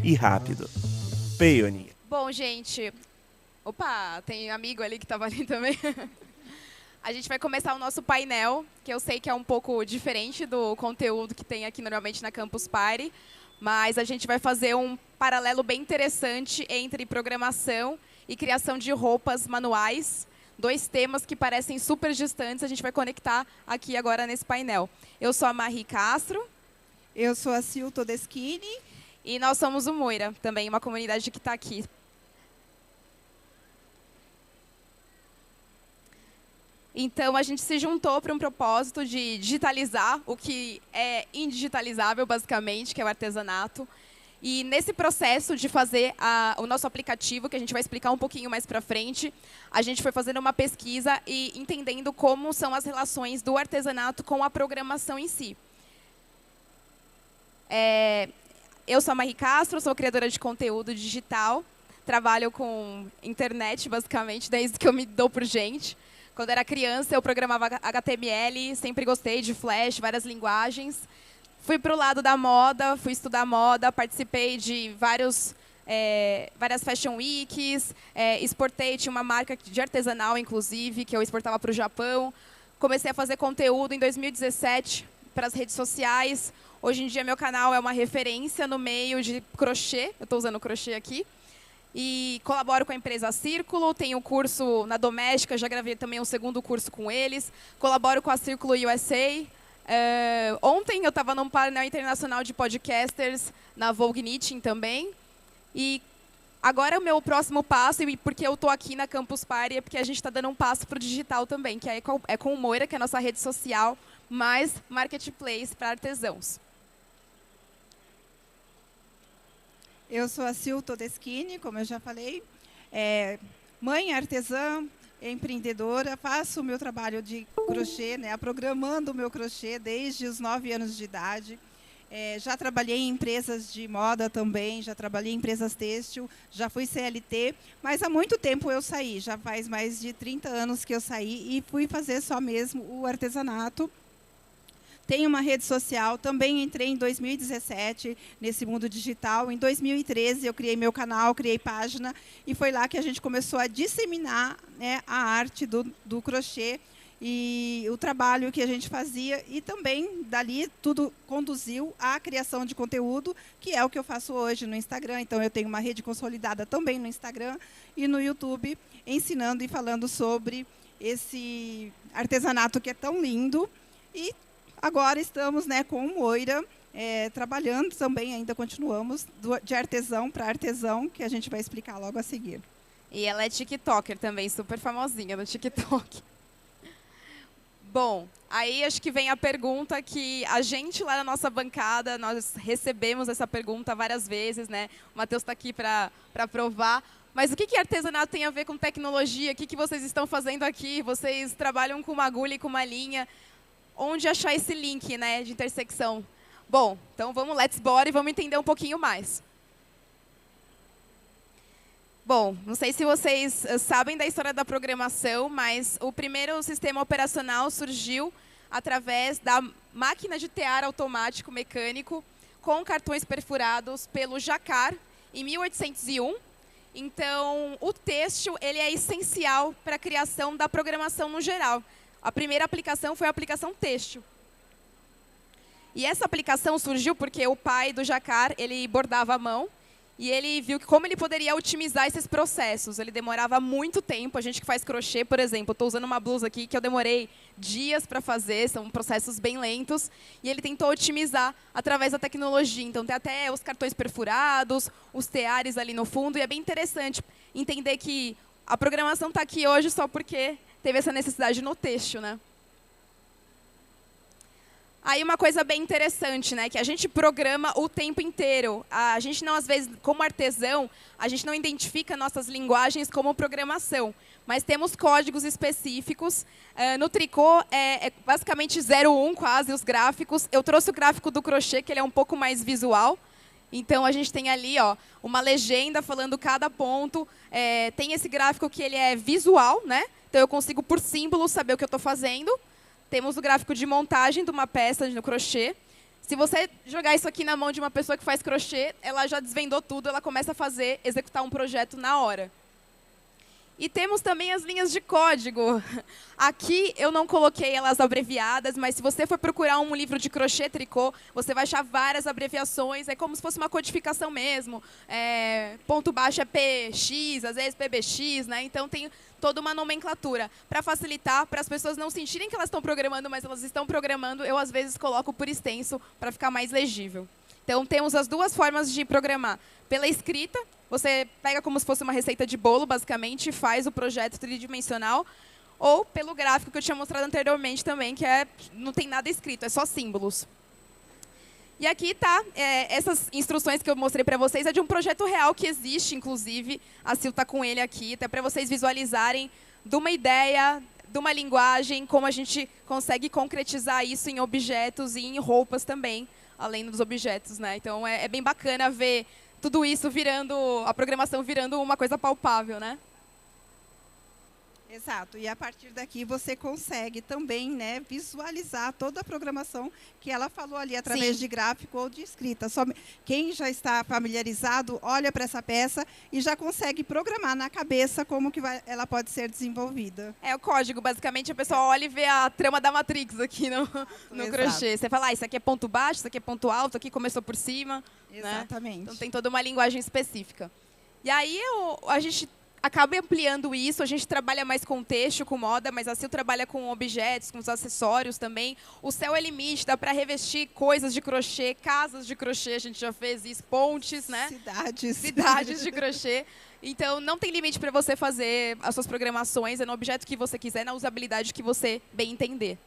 e rápido. Peony. Bom, gente... Opa, tem amigo ali que estava ali também. A gente vai começar o nosso painel, que eu sei que é um pouco diferente do conteúdo que tem aqui normalmente na Campus Party, mas a gente vai fazer um paralelo bem interessante entre programação e criação de roupas manuais, dois temas que parecem super distantes, a gente vai conectar aqui agora nesse painel. Eu sou a Marie Castro. Eu sou a Sil Todeschini. E nós somos o Moira, também uma comunidade que está aqui. Então, a gente se juntou para um propósito de digitalizar o que é indigitalizável, basicamente, que é o artesanato. E nesse processo de fazer o nosso aplicativo, que a gente vai explicar um pouquinho mais para frente, a gente foi fazendo uma pesquisa e entendendo como são as relações do artesanato com a programação em si. Eu sou a Marie Castro, sou criadora de conteúdo digital, trabalho com internet, basicamente, desde que eu me dou por gente. Quando era criança, eu programava HTML, sempre gostei de Flash, várias linguagens. Fui para o lado da moda, fui estudar moda, participei de várias Fashion Weeks, exportei, tinha uma marca de artesanal, inclusive, que eu exportava para o Japão. Comecei a fazer conteúdo em 2017 para as redes sociais. Hoje em dia, meu canal é uma referência no meio de crochê, eu estou usando crochê aqui. E colaboro com a empresa Círculo, tenho curso na Doméstica, já gravei também um segundo curso com eles. Colaboro com a Círculo USA. Ontem eu estava num painel internacional de podcasters na Vogue Knitting também. E agora o meu próximo passo, e porque eu estou aqui na Campus Party, é porque a gente está dando um passo para o digital também, que é com o Moira, que é a nossa rede social, mais marketplace para artesãos. Eu sou a Sil Todeschini, como eu já falei, mãe artesã, empreendedora, faço o meu trabalho de crochê, programando o meu crochê desde os 9 anos de idade. Já trabalhei em empresas de moda também, já trabalhei em empresas têxtil, já fui CLT, mas há muito tempo eu saí, já faz mais de 30 anos que eu saí e fui fazer só mesmo o artesanato. Tenho uma rede social, também entrei em 2017 nesse mundo digital. Em 2013 eu criei meu canal, criei página, e foi lá que a gente começou a disseminar, né, a arte do crochê e o trabalho que a gente fazia. E também, dali, tudo conduziu à criação de conteúdo, que é o que eu faço hoje no Instagram. Então, eu tenho uma rede consolidada também no Instagram e no YouTube, ensinando e falando sobre esse artesanato que é tão lindo. E agora estamos, né, com o Moira, trabalhando também, ainda continuamos, de artesão para artesão, que a gente vai explicar logo a seguir. E ela é TikToker também, super famosinha no TikTok. Bom, aí acho que vem a pergunta que a gente lá na nossa bancada, nós recebemos essa pergunta várias vezes, né? O Matheus está aqui para provar. Mas o que artesanato tem a ver com tecnologia? O que vocês estão fazendo aqui? Vocês trabalham com uma agulha e com uma linha. Onde achar esse link, né, de intersecção? Bom, então vamos, let's bora e vamos entender um pouquinho mais. Bom, não sei se vocês sabem da história da programação, mas o primeiro sistema operacional surgiu através da máquina de tear automático mecânico com cartões perfurados pelo Jacquard em 1801. Então, o têxtil ele é essencial para a criação da programação no geral. A primeira aplicação foi a aplicação têxtil. E essa aplicação surgiu porque o pai do Jacquard, ele bordava à mão, e ele viu que como ele poderia otimizar esses processos. Ele demorava muito tempo. A gente que faz crochê, por exemplo, estou usando uma blusa aqui que eu demorei dias para fazer, são processos bem lentos, e ele tentou otimizar através da tecnologia. Então, tem até os cartões perfurados, os teares ali no fundo, e é bem interessante entender que a programação está aqui hoje só porque teve essa necessidade no têxtil, né? Aí uma coisa bem interessante, né, que a gente programa o tempo inteiro. A gente não, às vezes, como artesão, a gente não identifica nossas linguagens como programação, mas temos códigos específicos. No tricô é basicamente 01 quase os gráficos. Eu trouxe o gráfico do crochê, que ele é um pouco mais visual. Então, a gente tem ali uma legenda falando cada ponto. Tem esse gráfico que ele é visual, né? Então, eu consigo, por símbolo, saber o que eu estou fazendo. Temos o gráfico de montagem de uma peça no crochê. Se você jogar isso aqui na mão de uma pessoa que faz crochê, ela já desvendou tudo, ela começa a fazer, executar um projeto na hora. E temos também as linhas de código. Aqui eu não coloquei elas abreviadas, mas se você for procurar um livro de crochê tricô, você vai achar várias abreviações, é como se fosse uma codificação mesmo. Ponto baixo é PX, às vezes PBX, né? Então tem toda uma nomenclatura. Para facilitar, para as pessoas não sentirem que elas estão programando, mas elas estão programando, eu às vezes coloco por extenso para ficar mais legível. Então temos as duas formas de programar. Pela escrita, você pega como se fosse uma receita de bolo, basicamente, e faz o projeto tridimensional. Ou pelo gráfico que eu tinha mostrado anteriormente também, que não tem nada escrito, é só símbolos. E aqui tá, essas instruções que eu mostrei para vocês é de um projeto real que existe, inclusive. A Sil está com ele aqui, até para vocês visualizarem de uma ideia, de uma linguagem, como a gente consegue concretizar isso em objetos e em roupas também, além dos objetos, né? Então é bem bacana ver tudo isso virando, a programação virando uma coisa palpável, né? Exato. E a partir daqui você consegue também, né, visualizar toda a programação que ela falou ali através de gráfico ou de escrita. Só quem já está familiarizado olha para essa peça e já consegue programar na cabeça como que ela pode ser desenvolvida. É o código, basicamente a pessoa olha e vê a trama da Matrix aqui no crochê. Você fala, isso aqui é ponto baixo, isso aqui é ponto alto, aqui começou por cima. Exatamente. Né? Então tem toda uma linguagem específica. E aí a gente acaba ampliando isso, a gente trabalha mais com texto, com moda, mas a Sil trabalha com objetos, com os acessórios também. O céu é limite, dá para revestir coisas de crochê, casas de crochê, a gente já fez isso, pontes, né? Cidades de crochê. Então, não tem limite para você fazer as suas programações, é no objeto que você quiser, na usabilidade que você bem entender.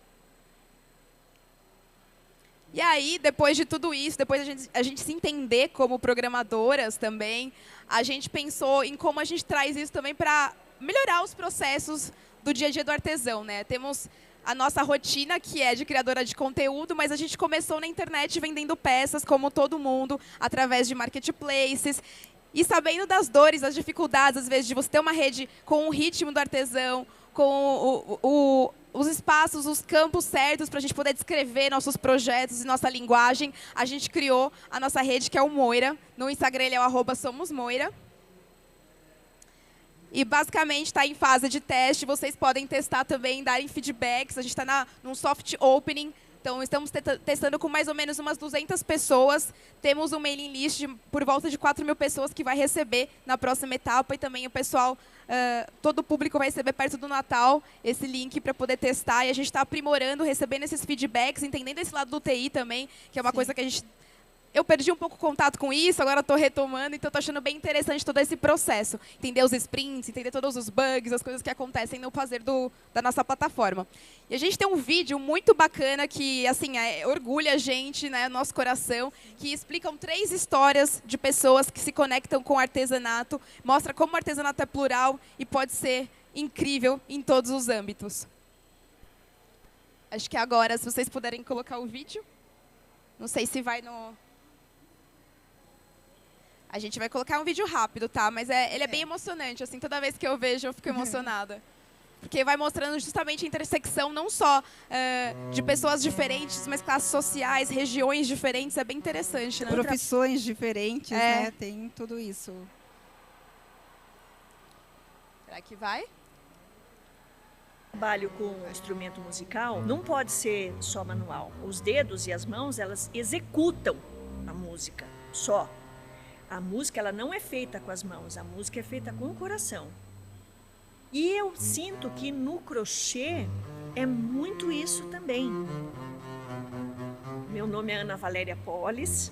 E aí, depois de tudo isso, depois a gente se entender como programadoras também, a gente pensou em como a gente traz isso também para melhorar os processos do dia a dia do artesão, né? Temos a nossa rotina, que é de criadora de conteúdo, mas a gente começou na internet vendendo peças, como todo mundo, através de marketplaces. E sabendo das dores, das dificuldades, às vezes, de você ter uma rede com o ritmo do artesão, com os espaços, os campos certos para a gente poder descrever nossos projetos e nossa linguagem, a gente criou a nossa rede, que é o Moira. No Instagram ele é o @somosmoira. E basicamente está em fase de teste, vocês podem testar também, darem feedbacks. A gente está num soft opening, então estamos testando com mais ou menos umas 200 pessoas. Temos um mailing list por volta de 4.000 pessoas que vai receber na próxima etapa. E também o pessoal, todo o público vai receber perto do Natal esse link para poder testar. E a gente está aprimorando, recebendo esses feedbacks, entendendo esse lado do TI também, que é uma coisa que a gente... Eu perdi um pouco o contato com isso, agora estou retomando, então estou achando bem interessante todo esse processo. Entender os sprints, entender todos os bugs, as coisas que acontecem no fazer da nossa plataforma. E a gente tem um vídeo muito bacana que, assim, orgulha a gente, né, nosso coração, que explicam 3 histórias de pessoas que se conectam com o artesanato, mostra como o artesanato é plural e pode ser incrível em todos os âmbitos. Acho que agora, se vocês puderem colocar o vídeo. Não sei se vai no... A gente vai colocar um vídeo rápido, tá? Mas ele é bem emocionante, assim, toda vez que eu vejo eu fico emocionada. Porque vai mostrando justamente a intersecção não só de pessoas diferentes, mas classes sociais, regiões diferentes, é bem interessante, né? Profissões diferentes, né? Tem tudo isso. Será que vai? Trabalho com instrumento musical não pode ser só manual. Os dedos e as mãos, elas executam a música só. A música, ela não é feita com as mãos, a música é feita com o coração. E eu sinto que no crochê é muito isso também. Meu nome é Ana Valéria Polis,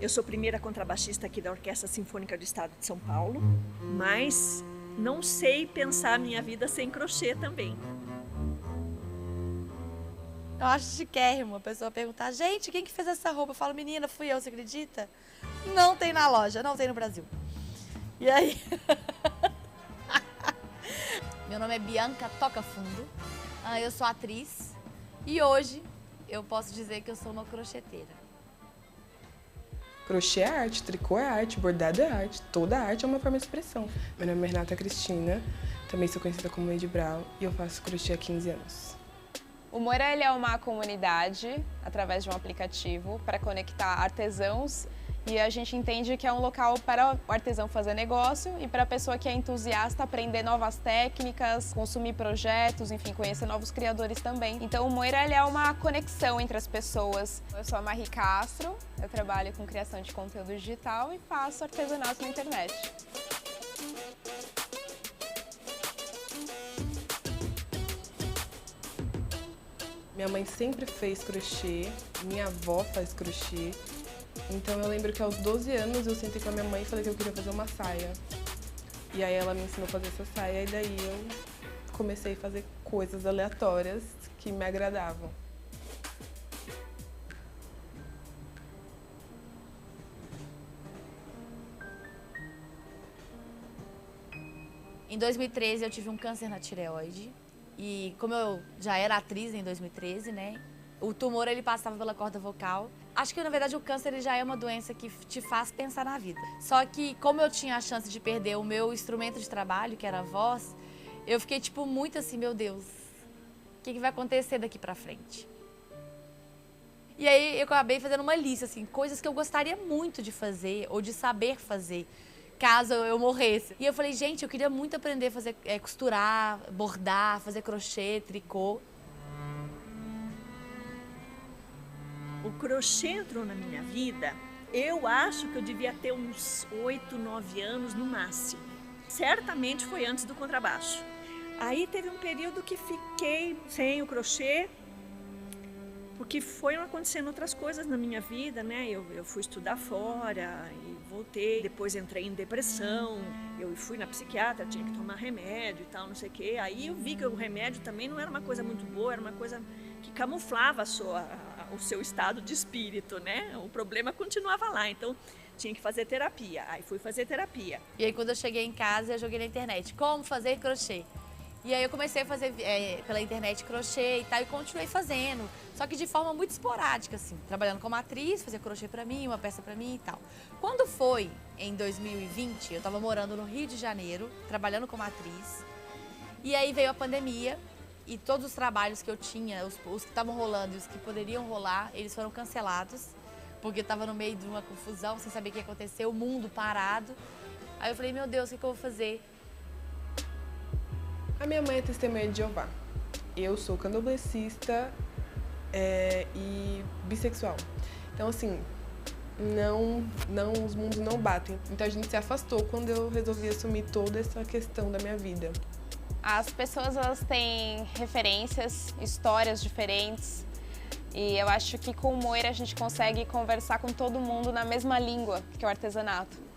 eu sou primeira contrabaixista aqui da Orquestra Sinfônica do Estado de São Paulo, mas não sei pensar a minha vida sem crochê também. Eu acho chiquérrimo a pessoa perguntar, gente, quem que fez essa roupa? Eu falo, menina, fui eu, você acredita? Não tem na loja, não tem no Brasil. E aí? Meu nome é Bianca Toca Fundo, eu sou atriz e hoje eu posso dizer que eu sou uma crocheteira. Crochê é arte, tricô é arte, bordado é arte, toda arte é uma forma de expressão. Meu nome é Renata Cristina, também sou conhecida como Lady Brown e eu faço crochê há 15 anos. O Moira ele é uma comunidade, através de um aplicativo, para conectar artesãos e a gente entende que é um local para o artesão fazer negócio e para a pessoa que é entusiasta aprender novas técnicas, consumir projetos, enfim, conhecer novos criadores também. Então o Moira ele é uma conexão entre as pessoas. Eu sou a Marie Castro, eu trabalho com criação de conteúdo digital e faço artesanato na internet. Minha mãe sempre fez crochê, minha avó faz crochê. Então eu lembro que aos 12 anos eu sentei com a minha mãe e falei que eu queria fazer uma saia. E aí ela me ensinou a fazer essa saia e daí eu comecei a fazer coisas aleatórias que me agradavam. Em 2013 eu tive um câncer na tireoide e como eu já era atriz em 2013, né? O tumor ele passava pela corda vocal. Acho que na verdade o câncer ele já é uma doença que te faz pensar na vida. Só que como eu tinha a chance de perder o meu instrumento de trabalho, que era a voz, eu fiquei tipo muito assim, meu Deus, o que vai acontecer daqui pra frente? E aí eu acabei fazendo uma lista assim, coisas que eu gostaria muito de fazer ou de saber fazer, caso eu morresse. E eu falei, gente, eu queria muito aprender a fazer, costurar, bordar, fazer crochê, tricô. O crochê entrou na minha vida, eu acho que eu devia ter uns 8, 9 anos no máximo. Certamente foi antes do contrabaixo. Aí teve um período que fiquei sem o crochê, porque foram acontecendo outras coisas na minha vida, né? Eu fui estudar fora e voltei, depois entrei em depressão, eu fui na psiquiatra, tinha que tomar remédio e tal, não sei o quê. Aí eu vi que o remédio também não era uma coisa muito boa, era uma coisa que camuflava o seu estado de espírito, né? O problema continuava lá, então tinha que fazer terapia. Aí fui fazer terapia. E aí quando eu cheguei em casa, eu joguei na internet, como fazer crochê. E aí eu comecei a fazer pela internet crochê e tal, e continuei fazendo. Só que de forma muito esporádica, assim. Trabalhando como atriz, fazia crochê pra mim, uma peça pra mim e tal. Quando foi em 2020, eu tava morando no Rio de Janeiro, trabalhando como atriz. E aí veio a pandemia e todos os trabalhos que eu tinha, os que estavam rolando e os que poderiam rolar, eles foram cancelados. Porque eu tava no meio de uma confusão, sem saber o que ia acontecer, o mundo parado. Aí eu falei, meu Deus, o que eu vou fazer? A minha mãe é testemunha de Jeová. Eu sou candomblessista e bissexual. Então, assim, os mundos não batem. Então, a gente se afastou quando eu resolvi assumir toda essa questão da minha vida. As pessoas elas têm referências, histórias diferentes. E eu acho que com o Moira a gente consegue conversar com todo mundo na mesma língua, que é o artesanato.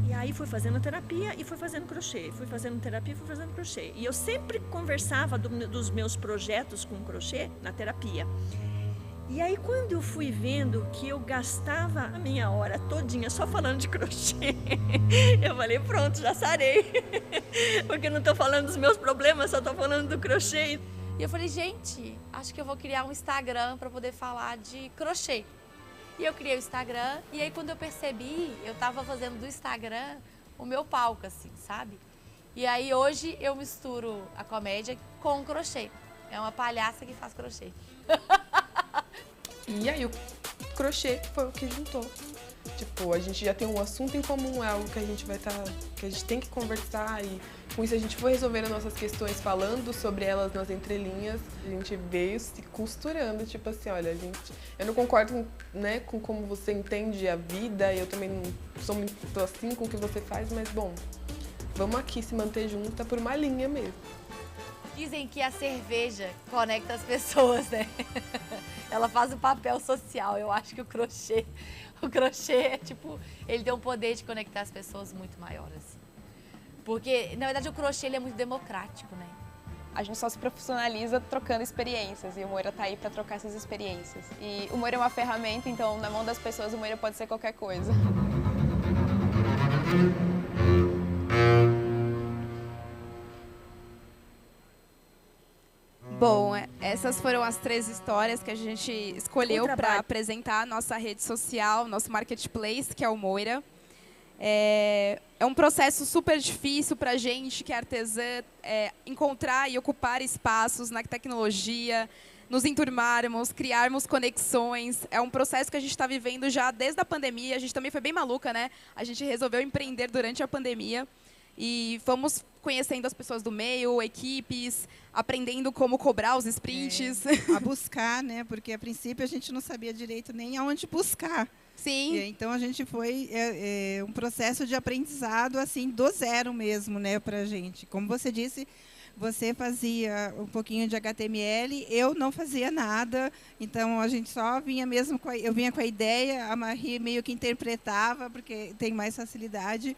E aí fui fazendo terapia e fui fazendo crochê, fui fazendo terapia e fui fazendo crochê. E eu sempre conversava dos meus projetos com crochê na terapia. E aí quando eu fui vendo que eu gastava a minha hora todinha só falando de crochê, eu falei, pronto, já sarei. Porque eu não estou falando dos meus problemas, só estou falando do crochê. E eu falei, gente, acho que eu vou criar um Instagram para poder falar de crochê. E eu criei o Instagram, e aí quando eu percebi, eu tava fazendo do Instagram o meu palco, assim, sabe? E aí hoje eu misturo a comédia com o crochê. É uma palhaça que faz crochê. E aí o crochê foi o que juntou. Tipo, a gente já tem um assunto em comum, é algo que a gente que a gente tem que conversar e com isso a gente foi resolvendo nossas questões, falando sobre elas nas entrelinhas. A gente veio se costurando, tipo assim, olha, eu não concordo, né, com como você entende a vida, eu também não sou muito assim com o que você faz, mas bom, vamos aqui se manter junta por uma linha mesmo. Dizem que a cerveja conecta as pessoas, né? Ela faz o papel social. Eu acho que o crochê é tipo, ele tem um poder de conectar as pessoas muito maior, assim. Porque, na verdade, o crochê ele é muito democrático, né? A gente só se profissionaliza trocando experiências e o Moira tá aí para trocar essas experiências. E o Moira é uma ferramenta, então na mão das pessoas o Moira pode ser qualquer coisa. Bom, essas foram as 3 histórias que a gente escolheu para apresentar a nossa rede social, nosso marketplace, que é o Moira. É um processo super difícil para a gente, que é artesã, encontrar e ocupar espaços na tecnologia, nos enturmarmos, criarmos conexões. É um processo que a gente está vivendo já desde a pandemia. A gente também foi bem maluca, né? A gente resolveu empreender durante a pandemia e fomos conhecendo as pessoas do meio, equipes, aprendendo como cobrar os sprints. A buscar, né? Porque a princípio a gente não sabia direito nem aonde buscar. Sim. Então a gente foi um processo de aprendizado assim do zero mesmo, né, para a gente. Como você disse, você fazia um pouquinho de HTML, eu não fazia nada. Então a gente só vinha mesmo eu vinha com a ideia, a Marie meio que interpretava porque tem mais facilidade.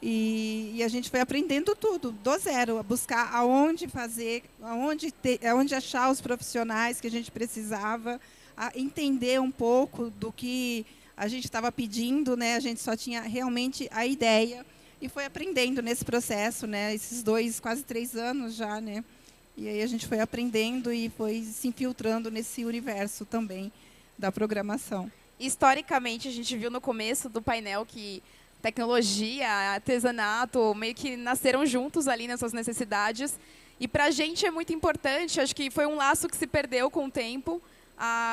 E a gente foi aprendendo tudo, do zero, a buscar aonde fazer, aonde achar os profissionais que a gente precisava, a entender um pouco do que a gente estava pedindo, né? A gente só tinha realmente a ideia e foi aprendendo nesse processo, né? Esses quase 3 anos já, né? E aí a gente foi aprendendo e foi se infiltrando nesse universo também da programação. Historicamente, a gente viu no começo do painel que tecnologia, artesanato, meio que nasceram juntos ali nessas necessidades. E para a gente é muito importante, acho que foi um laço que se perdeu com o tempo.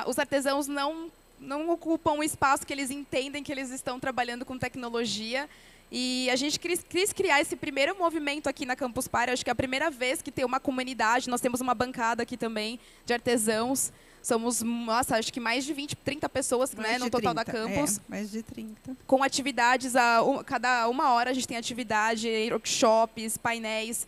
Os artesãos não ocupam o espaço que eles entendem que eles estão trabalhando com tecnologia. E a gente quis criar esse primeiro movimento aqui na Campus Party. Acho que é a primeira vez que tem uma comunidade. Nós temos uma bancada aqui também de artesãos. Somos, nossa, acho que mais de 20, 30 pessoas, né, no total 30, da campus. Mais de 30. Com atividades, cada 1 hora a gente tem atividade, workshops, painéis,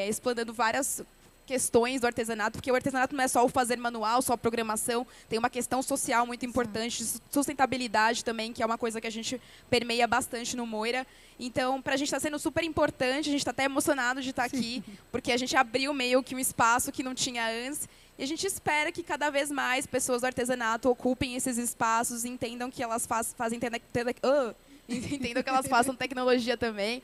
explanando várias questões do artesanato, porque o artesanato não é só o fazer manual, só a programação, tem uma questão social muito importante, sustentabilidade também, que é uma coisa que a gente permeia bastante no Moira. Então, para a gente está sendo super importante, a gente está até emocionado de estar aqui, porque a gente abriu meio que um espaço que não tinha antes, e a gente espera que cada vez mais pessoas do artesanato ocupem esses espaços e entendam que elas entendam que elas façam tecnologia também.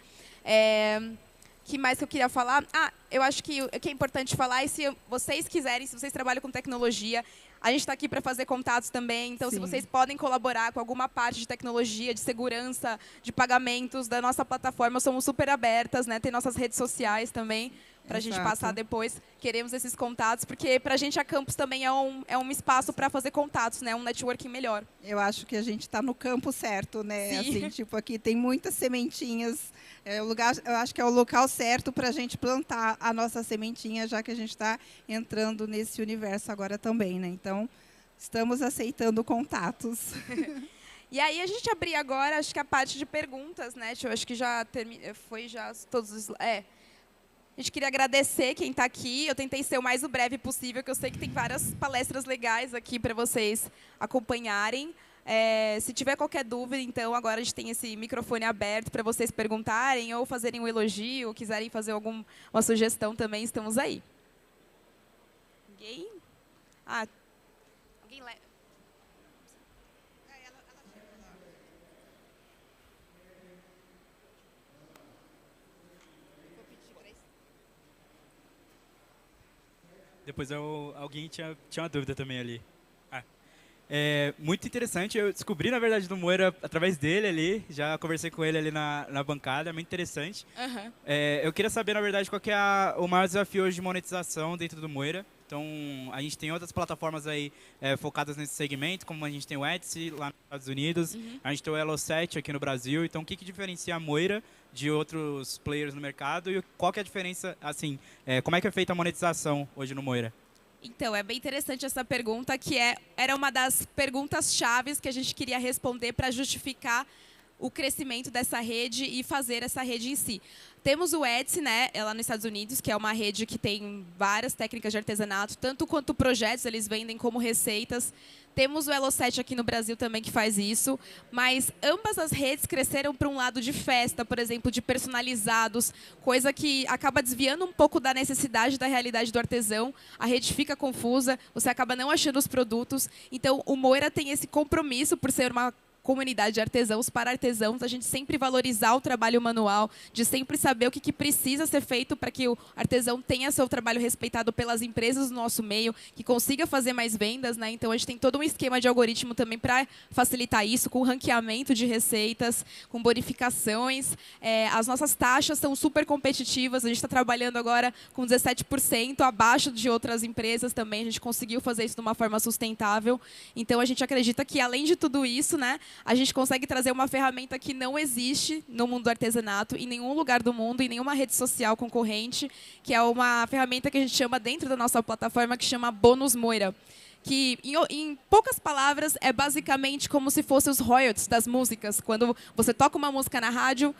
Que mais que eu queria falar? Eu acho que o que é importante falar é se vocês quiserem, se vocês trabalham com tecnologia, a gente está aqui para fazer contatos também. Então, se vocês podem colaborar com alguma parte de tecnologia, de segurança, de pagamentos da nossa plataforma, somos super abertas, né? Tem nossas redes sociais também, para a gente passar depois. Queremos esses contatos, porque para a gente a Campus também é um espaço para fazer contatos, né? Um networking melhor. Eu acho que a gente está no campo certo, né? Assim, tipo, aqui tem muitas sementinhas. Eu acho que é o local certo para a gente plantar a nossa sementinha, já que a gente está entrando nesse universo agora também, né? Então, estamos aceitando contatos. E aí a gente abrir agora, acho que a parte de perguntas, né? Eu acho que já foi todos os... A gente queria agradecer quem está aqui. Eu tentei ser o mais breve possível, que eu sei que tem várias palestras legais aqui para vocês acompanharem. Se tiver qualquer dúvida, então, agora a gente tem esse microfone aberto para vocês perguntarem ou fazerem um elogio, ou quiserem fazer alguma sugestão também, estamos aí. Ninguém? Alguém leva? Depois alguém tinha uma dúvida também ali. Muito interessante, eu descobri, na verdade, do Moira através dele ali, já conversei com ele ali na bancada, é muito interessante. Uhum. Eu queria saber, na verdade, qual que é o maior desafio hoje de monetização dentro do Moira. Então, a gente tem outras plataformas aí focadas nesse segmento, como a gente tem o Etsy lá nos Estados Unidos, a gente tem o Elo7 aqui no Brasil. Então, o que diferencia a Moira de outros players no mercado e qual que é a diferença, assim, como é que é feita a monetização hoje no Moira? Então, é bem interessante essa pergunta, que era uma das perguntas chaves que a gente queria responder para justificar o crescimento dessa rede e fazer essa rede em si. Temos o Etsy, né, lá nos Estados Unidos, que é uma rede que tem várias técnicas de artesanato, tanto quanto projetos eles vendem como receitas. Temos o Elo7 aqui no Brasil também que faz isso, mas ambas as redes cresceram para um lado de festa, por exemplo, de personalizados, coisa que acaba desviando um pouco da necessidade da realidade do artesão. A rede fica confusa, você acaba não achando os produtos. Então, o Moira tem esse compromisso por ser uma comunidade de artesãos para artesãos, a gente sempre valorizar o trabalho manual, de sempre saber o que precisa ser feito para que o artesão tenha seu trabalho respeitado pelas empresas do nosso meio, que consiga fazer mais vendas, né? Então a gente tem todo um esquema de algoritmo também para facilitar isso, com ranqueamento de receitas, com bonificações. As nossas taxas são super competitivas, a gente está trabalhando agora com 17% abaixo de outras empresas também, a gente conseguiu fazer isso de uma forma sustentável. Então a gente acredita que, além de tudo isso, né, a gente consegue trazer uma ferramenta que não existe no mundo do artesanato, em nenhum lugar do mundo, em nenhuma rede social concorrente, que é uma ferramenta que a gente chama dentro da nossa plataforma, que chama Bônus Moira. Que, em poucas palavras, é basicamente como se fossem os royalties das músicas. Quando você toca uma música na rádio,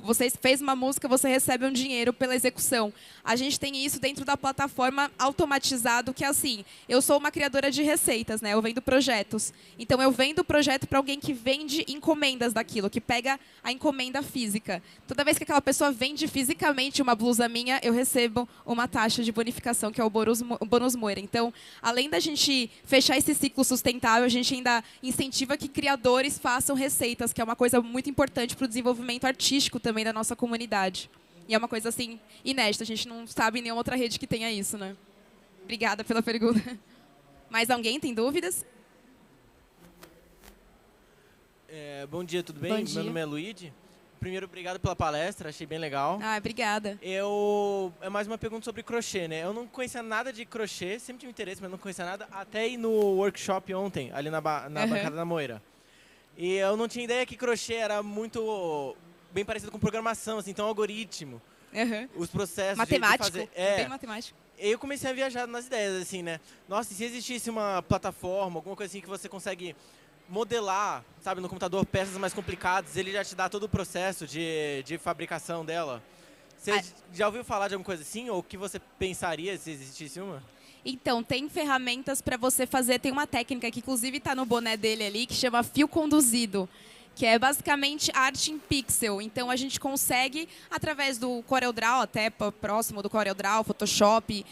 você fez uma música, você recebe um dinheiro pela execução. A gente tem isso dentro da plataforma automatizado, que é assim, eu sou uma criadora de receitas, né? Eu vendo projetos. Então, eu vendo o projeto para alguém que vende encomendas daquilo, que pega a encomenda física. Toda vez que aquela pessoa vende fisicamente uma blusa minha, eu recebo uma taxa de bonificação, que é o Bônus Moira. Então, além da gente fechar esse ciclo sustentável, a gente ainda incentiva que criadores façam receitas, que é uma coisa muito importante para o desenvolvimento artístico também da nossa comunidade. E é uma coisa, assim, inédita. A gente não sabe em nenhuma outra rede que tenha isso, né? Obrigada pela pergunta. Mais alguém tem dúvidas? Bom dia, tudo bem? Bom dia. Meu nome é Luigi. Primeiro, obrigado pela palestra, achei bem legal. Obrigada. É mais uma pergunta sobre crochê, né? Eu não conhecia nada de crochê, sempre tive interesse, mas não conhecia nada, até ir no workshop ontem, ali na bancada da Moira. E eu não tinha ideia que crochê era muito bem parecido com programação, assim, então algoritmo, os processos matemático, de fazer... bem matemático. E eu comecei a viajar nas ideias, assim, né? Nossa, e se existisse uma plataforma, alguma coisa assim que você consegue modelar, sabe, no computador, peças mais complicadas, ele já te dá todo o processo de fabricação dela. Você já ouviu falar de alguma coisa assim? Ou o que você pensaria se existisse uma? Então, tem ferramentas para você fazer, tem uma técnica que inclusive está no boné dele ali, que chama fio conduzido, que é basicamente arte em pixel. Então, a gente consegue, através do CorelDRAW, até próximo do CorelDRAW, Photoshop,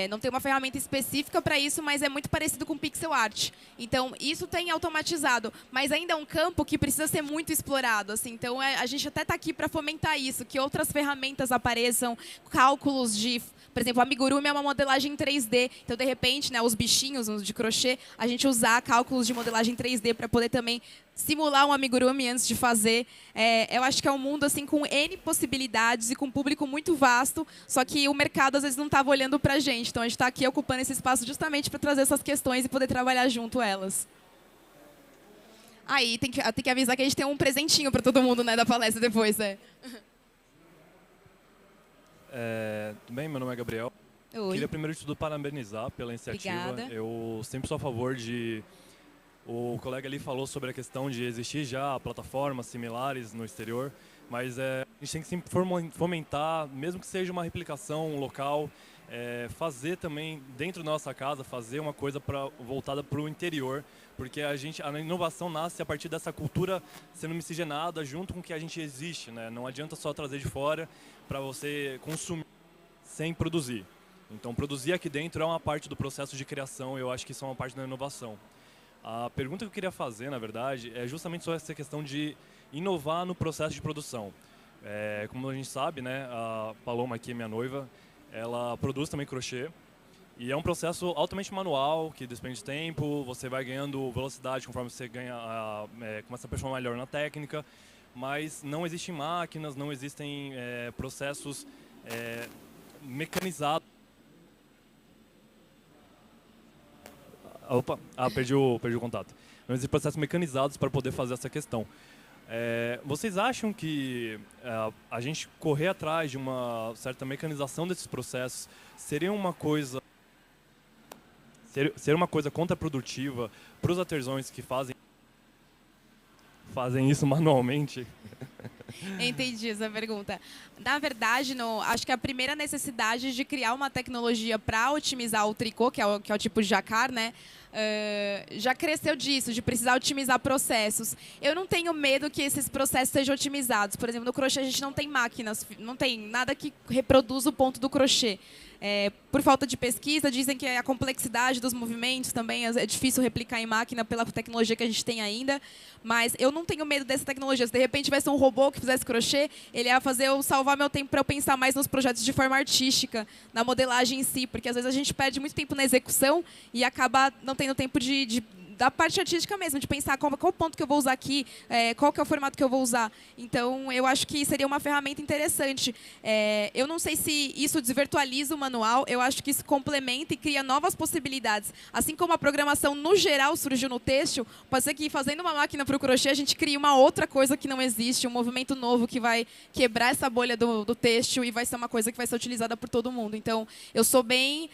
não tem uma ferramenta específica para isso, mas é muito parecido com pixel art. Então, isso tem automatizado, mas ainda é um campo que precisa ser muito explorado. Assim. Então, a gente até está aqui para fomentar isso, que outras ferramentas apareçam, cálculos de... Por exemplo, o amigurumi é uma modelagem em 3D. Então, de repente, né, os bichinhos de crochê, a gente usar cálculos de modelagem 3D para poder também simular um amigurumi antes de fazer. Eu acho que é um mundo assim com N possibilidades e com um público muito vasto, só que o mercado às vezes não estava olhando para a gente. Então, a gente está aqui ocupando esse espaço justamente para trazer essas questões e poder trabalhar junto elas. Aí, tem que avisar que a gente tem um presentinho para todo mundo, né, da palestra depois. Tudo bem? Meu nome é Gabriel. Oi. Queria primeiro de tudo parabenizar pela iniciativa. Obrigada. Eu sempre sou a favor de... O colega ali falou sobre a questão de existir já plataformas similares no exterior, mas a gente tem que sempre fomentar, mesmo que seja uma replicação local, fazer também dentro da nossa casa, fazer uma coisa voltada para o interior, porque a inovação nasce a partir dessa cultura sendo miscigenada junto com o que a gente existe, né? Não adianta só trazer de fora para você consumir sem produzir. Então, produzir aqui dentro é uma parte do processo de criação, eu acho que isso é uma parte da inovação. A pergunta que eu queria fazer, na verdade, é justamente sobre essa questão de inovar no processo de produção. Como a gente sabe, né, a Paloma aqui, minha noiva, ela produz também crochê. E é um processo altamente manual, que despende tempo, você vai ganhando velocidade conforme você começa a performar melhor na técnica, mas não existem máquinas, não existem processos mecanizados. Opa, perdi o contato. Não existem processos mecanizados para poder fazer essa questão. Vocês acham que a gente correr atrás de uma certa mecanização desses processos seria uma coisa contraprodutiva para os artesãos que fazem isso manualmente? Entendi essa pergunta. Na verdade, acho que a primeira necessidade de criar uma tecnologia para otimizar o tricô, que é o tipo de jacquard, né? já cresceu disso, de precisar otimizar processos. Eu não tenho medo que esses processos sejam otimizados. Por exemplo, no crochê a gente não tem máquinas, não tem nada que reproduza o ponto do crochê. Por falta de pesquisa, dizem que a complexidade dos movimentos também é difícil replicar em máquina pela tecnologia que a gente tem ainda, mas eu não tenho medo dessa tecnologia. Se de repente tivesse um robô que fizesse crochê, ele ia fazer eu salvar meu tempo para eu pensar mais nos projetos de forma artística, na modelagem em si, porque às vezes a gente perde muito tempo na execução e acaba não tendo tempo da parte artística mesmo, de pensar qual o ponto que eu vou usar aqui, qual que é o formato que eu vou usar. Então, eu acho que seria uma ferramenta interessante. Eu não sei se isso desvirtualiza o manual, eu acho que isso complementa e cria novas possibilidades. Assim como a programação, no geral, surgiu no têxtil, pode ser que, fazendo uma máquina para o crochê, a gente crie uma outra coisa que não existe, um movimento novo que vai quebrar essa bolha do têxtil e vai ser uma coisa que vai ser utilizada por todo mundo. Então, eu sou bem,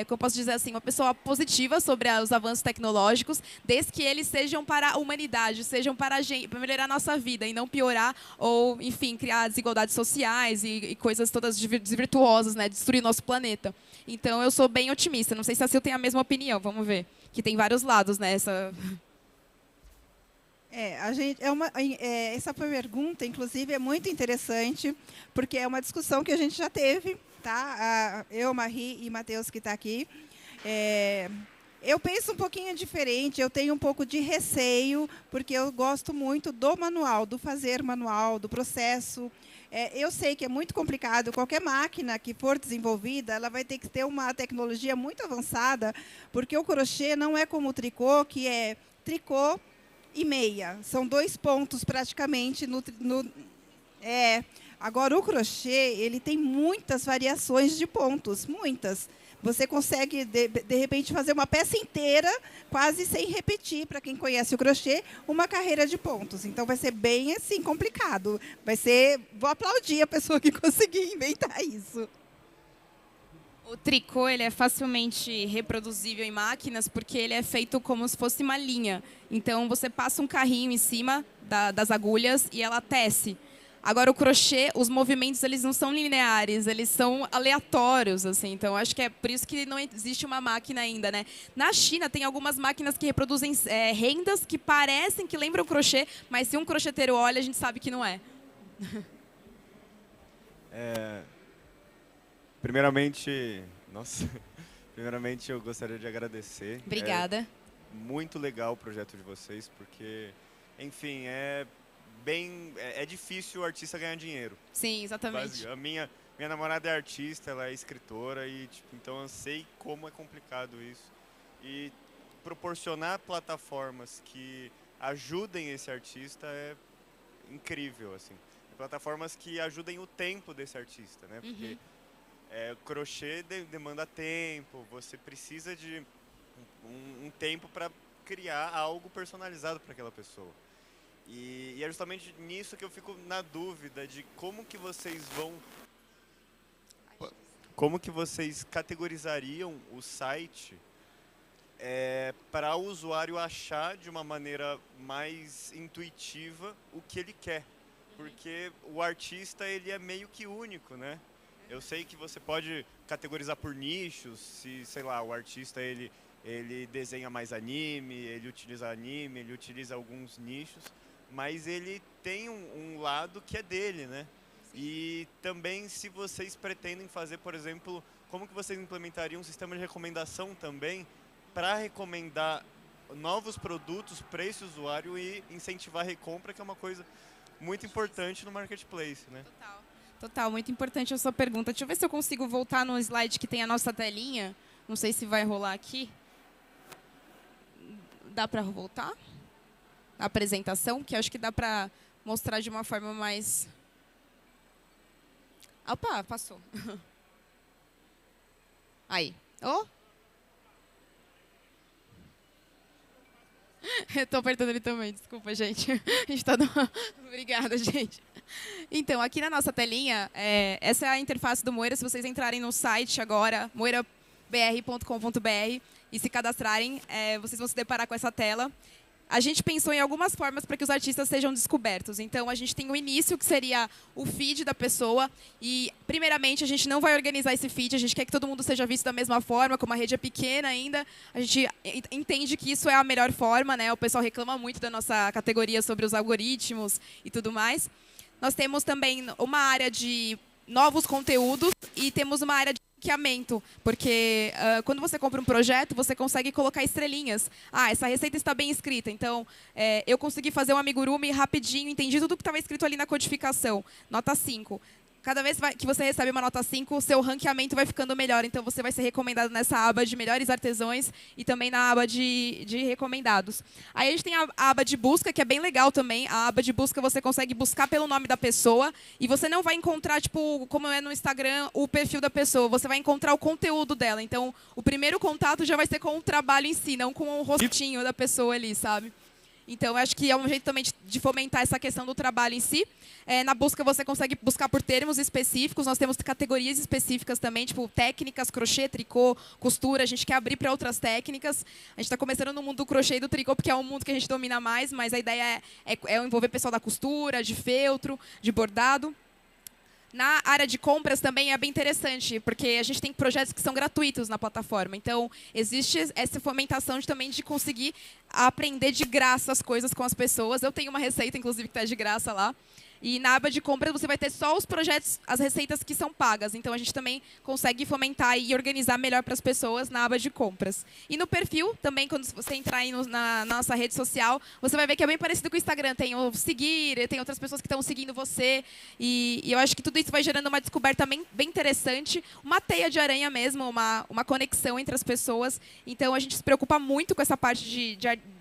como eu posso dizer assim, uma pessoa positiva sobre os avanços tecnológicos, desde que eles sejam para a humanidade, sejam para melhorar a nossa vida e não piorar ou, enfim, criar desigualdades sociais e coisas todas desvirtuosas, né, destruir nosso planeta. Então, eu sou bem otimista. Não sei se a Sil tem a mesma opinião, vamos ver. Que tem vários lados, né? Essa pergunta, inclusive, é muito interessante, porque é uma discussão que a gente já teve, tá? Eu, Marie e Matheus, que está aqui. Eu penso um pouquinho diferente, eu tenho um pouco de receio, porque eu gosto muito do manual, do fazer manual, do processo. Eu sei que é muito complicado, qualquer máquina que for desenvolvida, ela vai ter que ter uma tecnologia muito avançada, porque o crochê não é como o tricô, que é tricô e meia. São 2 pontos praticamente. Agora, o crochê ele tem muitas variações de pontos, muitas. Você consegue, de repente, fazer uma peça inteira, quase sem repetir, para quem conhece o crochê, uma carreira de pontos. Então, vai ser bem assim, complicado. Vou aplaudir a pessoa que conseguiu inventar isso. O tricô ele é facilmente reproduzível em máquinas, porque ele é feito como se fosse uma linha. Então, você passa um carrinho em cima das agulhas e ela tece. Agora, o crochê, os movimentos, eles não são lineares, eles são aleatórios, assim. Então, acho que é por isso que não existe uma máquina ainda, né? Na China, tem algumas máquinas que reproduzem rendas que parecem que lembram crochê, mas se um crocheteiro olha, a gente sabe que não é. Primeiramente, eu gostaria de agradecer. Obrigada. Muito legal o projeto de vocês, porque, enfim, é difícil o artista ganhar dinheiro. Sim, exatamente. A minha namorada é artista, ela é escritora, e então eu sei como é complicado isso. E proporcionar plataformas que ajudem esse artista é incrível, assim. Plataformas que ajudem o tempo desse artista, né? Porque crochê demanda tempo, você precisa de um tempo para criar algo personalizado para aquela pessoa. E é justamente nisso que eu fico na dúvida de como que vocês categorizariam o site para o usuário achar de uma maneira mais intuitiva o que ele quer. Porque o artista, ele é meio que único, né? Eu sei que você pode categorizar por nichos, se, sei lá, o artista ele desenha mais anime, ele utiliza alguns nichos, mas ele tem um lado que é dele, né? E também, se vocês pretendem fazer, por exemplo, como que vocês implementariam um sistema de recomendação também para recomendar novos produtos para esse usuário e incentivar a recompra, que é uma coisa muito importante no marketplace, né? Total, muito importante a sua pergunta. Deixa eu ver se eu consigo voltar no slide que tem a nossa telinha. Não sei se vai rolar aqui. Dá para voltar? A apresentação, que acho que dá para mostrar de uma forma mais... Opa, passou. Aí. Oh. Eu tô apertando ele também, desculpa, gente. A gente tá Obrigada, gente. Então, aqui na nossa telinha, essa é a interface do Moira. Se vocês entrarem no site agora, moirabr.com.br, e se cadastrarem, vocês vão se deparar com essa tela. a gente pensou em algumas formas para que os artistas sejam descobertos. Então, a gente tem o início, que seria o feed da pessoa. E, primeiramente, a gente não vai organizar esse feed. A gente quer que todo mundo seja visto da mesma forma, como a rede é pequena ainda. A gente entende que isso é a melhor forma, né? O pessoal reclama muito da nossa categoria sobre os algoritmos e tudo mais. Nós temos também uma área de novos conteúdos e temos uma área de ranqueamento, porque quando você compra um projeto, você consegue colocar estrelinhas. Ah, essa receita está bem escrita, então eu consegui fazer um amigurumi rapidinho, entendi tudo que estava escrito ali na codificação. Nota 5. Cada vez que você recebe uma nota 5, o seu ranqueamento vai ficando melhor. Então, você vai ser recomendado nessa aba de melhores artesãos e também na aba de recomendados. Aí, a gente tem a aba de busca, que é bem legal também. A aba de busca, você consegue buscar pelo nome da pessoa e você não vai encontrar, tipo, como é no Instagram, o perfil da pessoa. Você vai encontrar o conteúdo dela. Então, o primeiro contato já vai ser com o trabalho em si, não com o rostinho da pessoa ali, sabe? Então, acho que é um jeito também de fomentar essa questão do trabalho em si. Na busca, você consegue buscar por termos específicos. Nós temos categorias específicas também, tipo técnicas, crochê, tricô, costura. A gente quer abrir para outras técnicas. A gente está começando no mundo do crochê e do tricô, porque é um mundo que a gente domina mais, mas a ideia é envolver pessoal da costura, de feltro, de bordado. Na área de compras também é bem interessante, porque a gente tem projetos que são gratuitos na plataforma. Então, existe essa fomentação também de conseguir aprender de graça as coisas com as pessoas. Eu tenho uma receita, inclusive, que está de graça lá. E na aba de compras você vai ter só os projetos, as receitas que são pagas. Então, a gente também consegue fomentar e organizar melhor para as pessoas na aba de compras. E no perfil, também, quando você entrar aí na nossa rede social, você vai ver que é bem parecido com o Instagram. Tem o seguir, tem outras pessoas que estão seguindo você. E eu acho que tudo isso vai gerando uma descoberta bem interessante. Uma teia de aranha mesmo, uma conexão entre as pessoas. Então, a gente se preocupa muito com essa parte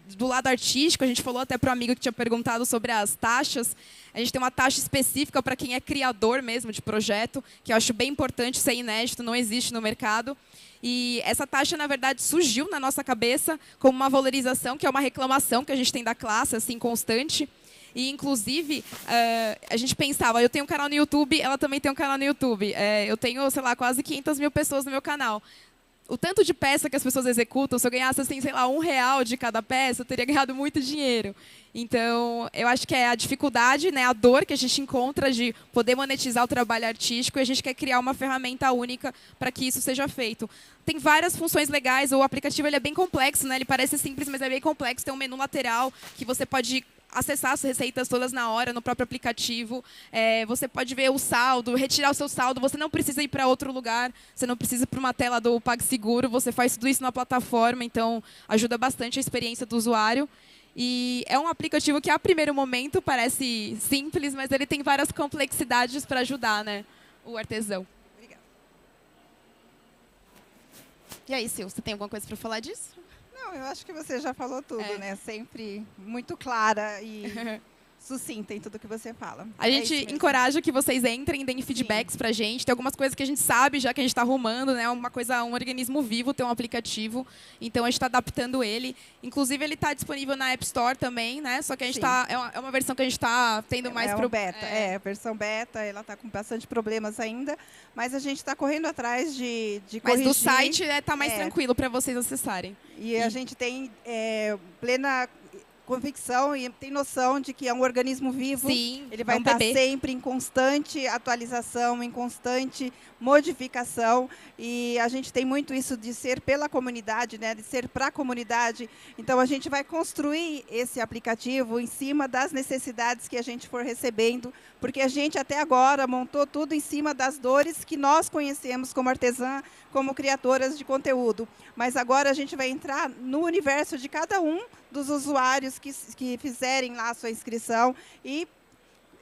do lado artístico. A gente falou até para o amigo que tinha perguntado sobre as taxas. A gente tem uma taxa específica para quem é criador mesmo de projeto, que eu acho bem importante, isso é inédito, não existe no mercado. E essa taxa, na verdade, surgiu na nossa cabeça como uma valorização, que é uma reclamação que a gente tem da classe, assim, constante. E, inclusive, a gente pensava, eu tenho um canal no YouTube, ela também tem um canal no YouTube. Eu tenho, sei lá, quase 500 mil pessoas no meu canal. O tanto de peça que as pessoas executam, se eu ganhasse, assim, sei lá, R$1 de cada peça, eu teria ganhado muito dinheiro. Então, eu acho que é a dificuldade, né, a dor que a gente encontra de poder monetizar o trabalho artístico, e a gente quer criar uma ferramenta única para que isso seja feito. Tem várias funções legais, o aplicativo ele é bem complexo, né, ele parece simples, mas é bem complexo. Tem um menu lateral que você pode acessar as receitas todas na hora, no próprio aplicativo. Você pode ver o saldo, retirar o seu saldo. Você não precisa ir para outro lugar, você não precisa ir para uma tela do PagSeguro. Você faz tudo isso na plataforma, então ajuda bastante a experiência do usuário. E é um aplicativo que, a primeiro momento, parece simples, mas ele tem várias complexidades para ajudar, né, o artesão. Obrigada. E aí, Sil, você tem alguma coisa para falar disso? Não, eu acho que você já falou tudo, né? Sempre muito clara e sucinta em tudo que você fala. A gente encoraja que vocês entrem, deem feedbacks pra gente. Tem algumas coisas que a gente sabe, já que a gente está arrumando, né? Um organismo vivo tem um aplicativo, então a gente está adaptando ele. Inclusive, ele está disponível na App Store também, né? Só que a gente é uma versão que a gente está tendo mais pro beta. A versão beta, ela está com bastante problemas ainda, mas a gente está correndo atrás de corrigir. Mas do site está mais tranquilo para vocês acessarem. E a gente tem plena convicção e tem noção de que é um organismo vivo. Sim, ele vai estar sempre em constante atualização, em constante modificação, e a gente tem muito isso de ser pela comunidade, né, de ser para a comunidade. Então, a gente vai construir esse aplicativo em cima das necessidades que a gente for recebendo, porque a gente até agora montou tudo em cima das dores que nós conhecemos como artesã, como criadoras de conteúdo. Mas agora a gente vai entrar no universo de cada um dos usuários que fizerem lá a sua inscrição e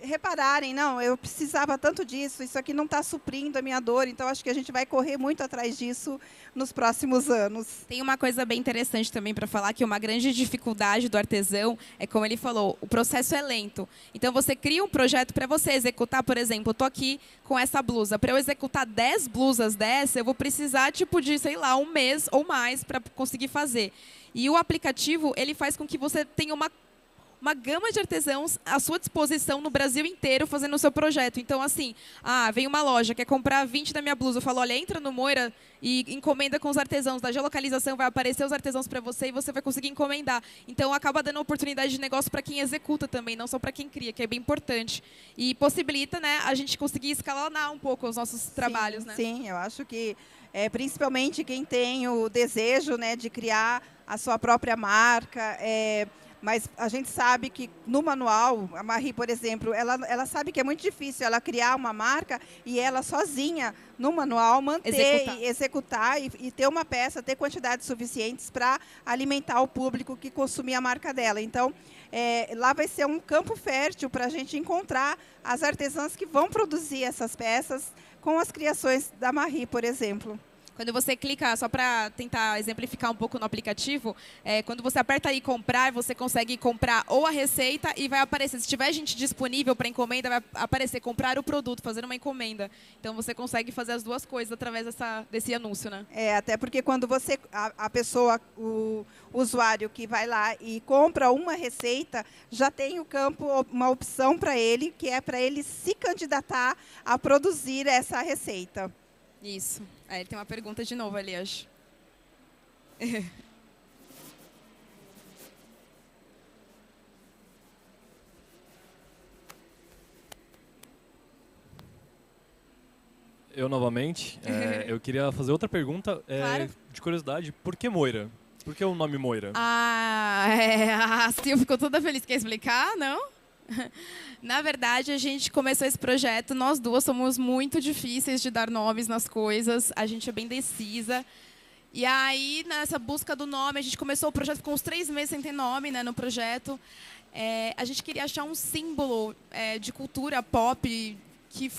repararem, não, eu precisava tanto disso, isso aqui não está suprindo a minha dor, então acho que a gente vai correr muito atrás disso nos próximos anos. Tem uma coisa bem interessante também para falar, que uma grande dificuldade do artesão é, como ele falou, o processo é lento. Então, você cria um projeto para você executar, por exemplo, eu estou aqui com essa blusa, para eu executar 10 blusas dessa, eu vou precisar tipo de, sei lá, 1 mês ou mais para conseguir fazer. E o aplicativo, ele faz com que você tenha uma gama de artesãos à sua disposição no Brasil inteiro fazendo o seu projeto. Então, assim, vem uma loja, quer comprar 20 da minha blusa, eu falo, olha, entra no Moira e encomenda com os artesãos. Da geolocalização vai aparecer os artesãos para você e você vai conseguir encomendar. Então, acaba dando oportunidade de negócio para quem executa também, não só para quem cria, que é bem importante. E possibilita, né, a gente conseguir escalonar um pouco os nossos trabalhos, né? Sim, eu acho que principalmente quem tem o desejo, né, de criar a sua própria marca, mas a gente sabe que no manual, a Marie, por exemplo, ela sabe que é muito difícil ela criar uma marca e ela sozinha, no manual, manter e executar e ter uma peça, ter quantidades suficientes para alimentar o público que consumir a marca dela. Então, lá vai ser um campo fértil para a gente encontrar as artesãs que vão produzir essas peças com as criações da Marie, por exemplo. Quando você clica, só para tentar exemplificar um pouco no aplicativo, quando você aperta aí comprar, você consegue comprar ou a receita e vai aparecer, se tiver gente disponível para encomenda, vai aparecer comprar o produto, fazer uma encomenda. Então você consegue fazer as duas coisas através desse anúncio, né? Até porque quando a pessoa, o usuário que vai lá e compra uma receita, já tem o campo, uma opção para ele, que é para ele se candidatar a produzir essa receita. Isso. Tem uma pergunta de novo ali, acho. Eu novamente. Eu queria fazer outra pergunta. Claro. De curiosidade, por que Moira? Por que o nome Moira? A Sil ficou toda feliz. Quer explicar? Não? Na verdade, a gente começou esse projeto, nós duas somos muito difíceis de dar nomes nas coisas, a gente é bem decisa. E aí, nessa busca do nome, a gente começou o projeto, ficou uns 3 meses sem ter nome, né, no projeto. A gente queria achar um símbolo de cultura pop que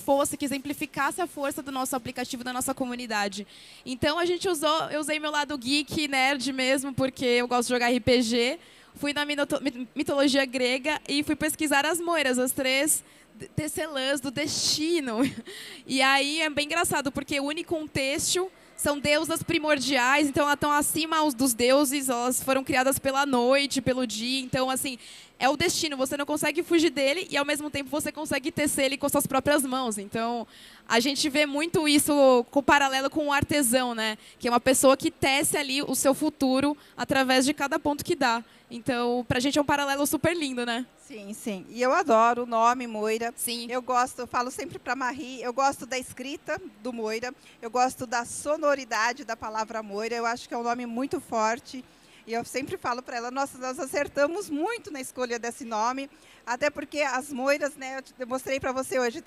exemplificasse a força do nosso aplicativo, da nossa comunidade. Então, eu usei meu lado geek, nerd mesmo, porque eu gosto de jogar RPG. Fui na mitologia grega e fui pesquisar as moiras, as 3 tecelãs do destino. E aí é bem engraçado, porque une contexto, são deusas primordiais, então elas estão acima dos deuses, elas foram criadas pela noite, pelo dia, então assim, é o destino, você não consegue fugir dele e ao mesmo tempo você consegue tecer ele com suas próprias mãos. Então, a gente vê muito isso com paralelo com o artesão, né? Que é uma pessoa que tece ali o seu futuro através de cada ponto que dá. Então, pra gente é um paralelo super lindo, né? Sim, sim. E eu adoro o nome Moira. Sim. Eu falo sempre para Marie, eu gosto da escrita do Moira, eu gosto da sonoridade da palavra Moira, eu acho que é um nome muito forte. E eu sempre falo para ela, nós acertamos muito na escolha desse nome, até porque as moiras, né, eu mostrei para você hoje,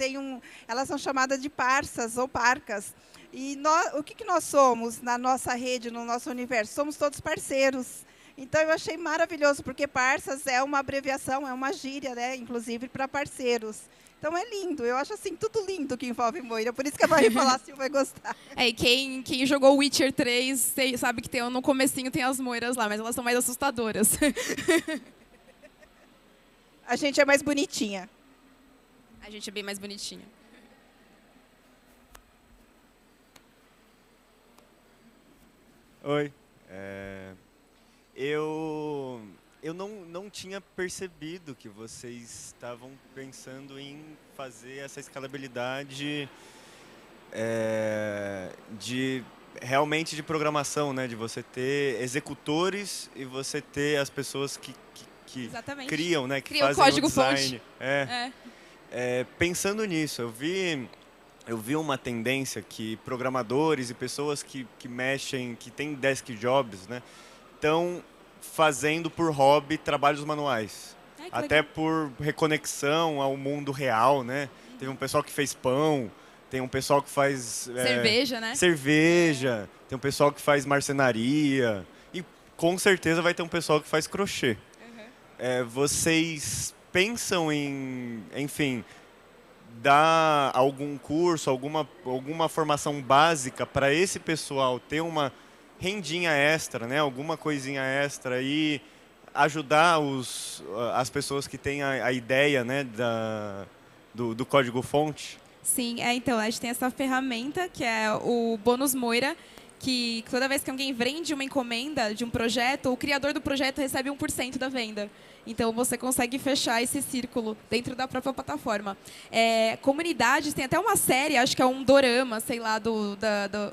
elas são chamadas de parças ou parcas. E o que nós somos na nossa rede, no nosso universo? Somos todos parceiros. Então, eu achei maravilhoso, porque parças é uma abreviação, é uma gíria, né, inclusive, para parceiros. Então, é lindo. Eu acho, assim, tudo lindo que envolve Moira. Por isso que a Marie falar assim, vai gostar. E quem jogou Witcher 3 sabe que no comecinho tem as moiras lá, mas elas são mais assustadoras. A gente é mais bonitinha. A gente é bem mais bonitinha. Oi. Eu não tinha percebido que vocês estavam pensando em fazer essa escalabilidade realmente de programação, né? De você ter executores e você ter as pessoas que criam, né? Que fazem o design. Pensando nisso, eu vi uma tendência que programadores e pessoas que mexem, que têm desk jobs, né? Estão fazendo por hobby trabalhos manuais. Até por reconexão ao mundo real, né? Teve um pessoal que fez pão, tem um pessoal que faz... cerveja, né? Cerveja, tem um pessoal que faz marcenaria e com certeza vai ter um pessoal que faz crochê. Vocês pensam em, enfim, dar algum curso, alguma formação básica para esse pessoal ter uma rendinha extra, né? Alguma coisinha extra e ajudar as pessoas que têm a ideia, né, do código-fonte? Sim, então, a gente tem essa ferramenta, que é o Bônus Moira, que toda vez que alguém vende uma encomenda de um projeto, o criador do projeto recebe 1% da venda. Então, você consegue fechar esse círculo dentro da própria plataforma. Comunidades, tem até uma série, acho que é um dorama, sei lá, do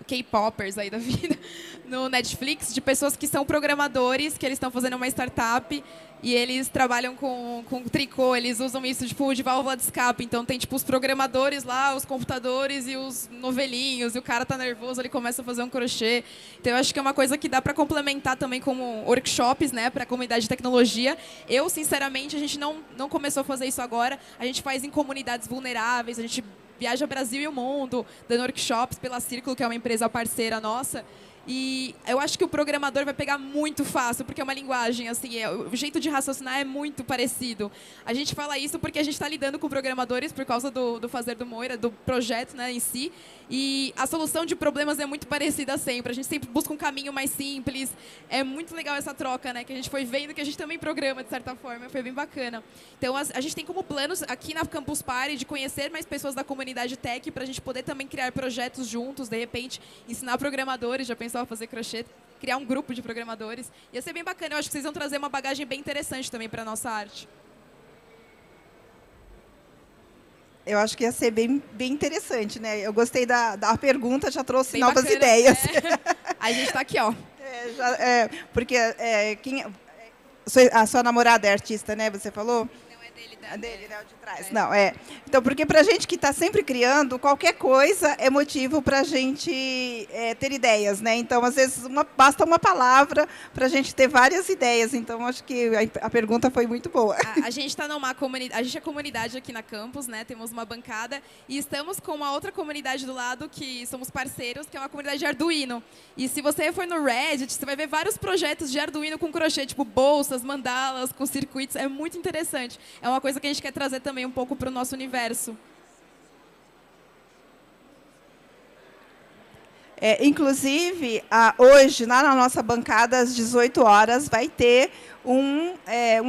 K-popers aí da vida, no Netflix, de pessoas que são programadores, que eles estão fazendo uma startup e eles trabalham com tricô, eles usam isso tipo, de válvula de escape. Então, tem tipo os programadores lá, os computadores e os novelinhos, e o cara tá nervoso, ele começa a fazer um crochê. Então, eu acho que é uma coisa que dá para complementar também como workshops, né, para a comunidade de tecnologia. Eu, sinceramente, a gente não começou a fazer isso agora. A gente faz em comunidades vulneráveis, a gente viaja Brasil e o mundo, dando workshops pela Círculo, que é uma empresa parceira nossa. E eu acho que o programador vai pegar muito fácil, porque é uma linguagem, assim, o jeito de raciocinar é muito parecido. A gente fala isso porque a gente está lidando com programadores por causa do Fazer do Moira, do projeto, né, em si. E a solução de problemas é muito parecida sempre. A gente sempre busca um caminho mais simples. É muito legal essa troca, né, que a gente foi vendo que a gente também programa, de certa forma. Foi bem bacana. Então, a gente tem como planos aqui na Campus Party de conhecer mais pessoas da comunidade tech para a gente poder também criar projetos juntos, de repente, ensinar programadores, já pensou fazer crochê, criar um grupo de programadores. Ia ser bem bacana. Eu acho que vocês vão trazer uma bagagem bem interessante também para a nossa arte. Eu acho que ia ser bem interessante, né? Eu gostei da pergunta, já trouxe bem novas bacana, ideias. A gente está aqui, ó. Porque a sua namorada é artista, né? Você falou? A dele, né? O de trás. Não, Então, porque para a gente que está sempre criando, qualquer coisa é motivo para a gente ter ideias, né? Então, às vezes, basta uma palavra para a gente ter várias ideias. Então, acho que a pergunta foi muito boa. A gente está numa comunidade, a gente é comunidade aqui na campus, né? Temos uma bancada e estamos com uma outra comunidade do lado que somos parceiros, que é uma comunidade de Arduino. E se você for no Reddit, você vai ver vários projetos de Arduino com crochê, tipo bolsas, mandalas, com circuitos. É muito interessante. É uma coisa que a gente quer trazer também um pouco para o nosso universo. Inclusive, hoje, lá na nossa bancada, às 18 horas, vai ter um